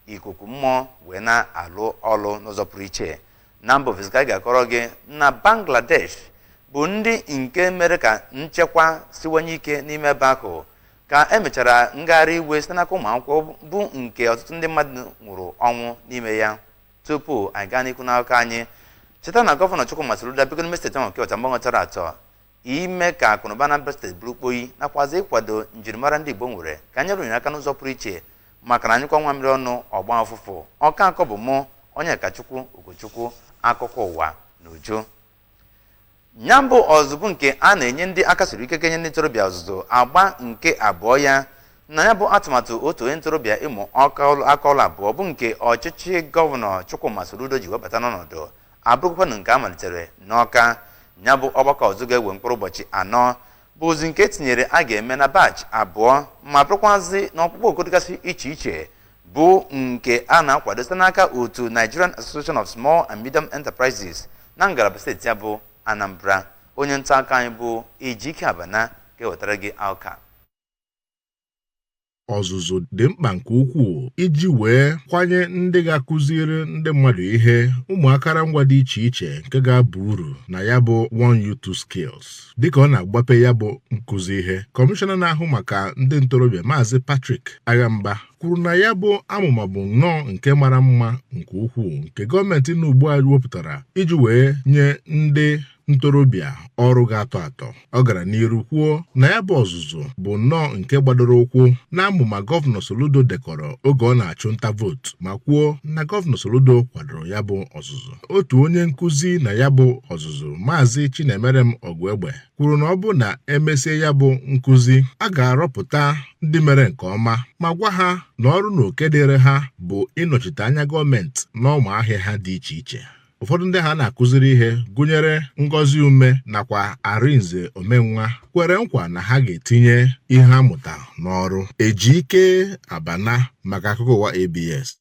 ikuku mmụọ wee na-alụ ọlụ n'ụzọ pụrụ iche. Na mba ofesi ka anyị ga-akọrọ gị na Bangladesh bụ ndị nke mere ka nchekwa siwanye ike n'ime ebe ahụ ka emechara ngagharị iwe site n'aka ụmụ akwụkwọ bụ nke ọtụtụ ndị mmadụ nwụrụ ọnwụ n'ime ya. Tupu anyị gaa n'ikwu n'aka anyị, cheta na gọvanọ Chukwuma Soludo biko n'ime steeti ahụ nke ọcha mgbanwe chọrọ achọ ime ka akụnụba Anambra steeti bụrụ kpoyi nakwazi ịkwado njirimara ndị Igbo nwere ka anyị rụnyere aka n'ụzọ pụrụ iche maka na anyịkwa nwa mmiri ọnụ ọgba ọfụfụ. Ọka akọ bụ mụ Onyekachukwu Ugochukwu, akụkọ ụwa n'uju. Nyambụ ọzụzụ nke a na-enye ndị aka siri ike kenye ndị ntorobịa ọzụzụ agba nke abụọ ya na ya bụ atụmatụ otu onye ntorobịa ịmụ aka ọlụ abụọ bụ nke ọchịchị gọvanọ Chukwuma Soludo ji webata n'ọnọdụ abụrụkwanụ nke a malitere n'Ọka. Ya bụ ọgbakọ ọzụzụ ga-ewe mkpụrụ ụbọchị 4 bụ ozi nke etinyere a ga-eme na batch 2 ma bụrụkwazị n'ọkpụkpọ oku dịgasị iche iche bụ nke a na-akwado site n'aka otu Nigerian Association of Small and Medium Enterprises na ngalaba steeti ya bụ Anambra. Onye nta aka anyị bụ Ejike Abana ga-ewetara gị akụkọ. Ọzụzụ dị mkpa nke ukwuu iji wee kwanye ndị ga-akụziri ndị mmadụ ihe ụmụakara ngwa dị iche iche nke ga-aba uru na ya bụ 1U2 Skills. Dịka ọ na-agbape ya bụ nkụzi ihe, kọmishọna na-ahụ maka ndị ntorobịa Maazị Patrick Aghamba kwuru na ya bụ amụma bụ nnọọ nke mara mma nke ukwuu nke gọọmenti na ugbu a wepụtara iji wee nye ndị ntorobịa ọrụ ga-atọ atọ. Ọ gara n'iru kwuo na ya bụ ọzụzụ bụ nnọọ nke gbadoro ụkwụ na amụma gọvanọ Soludo dekọrọ oge ọ na-achụ nta vootu ma kwuo na gọvanọ Soludo kwadoro ya bụ ọzụzụ. Otu onye nkụzi na ya bụ ọzụzụ Maazị Chinemerem Ogwegbe kwuru na ọ bụ na emesie ya bụ nkụzi a ga-arọpụta ndị mere nke ọma ma gwa ha na ọrụ na oke dịrị ha bụ ịnọchite anya gọọmenti n'ọma ahịa ha dị iche iche. Ụfọdụ ndị ha na-akụziri ihe gụnyere Ngozi Ume nakwa Arinze Omenwa kwere nkwa na ha ga-etinye ihe amụta n'ọrụ. Ejike Abana maka akụkọ ụwa ABS.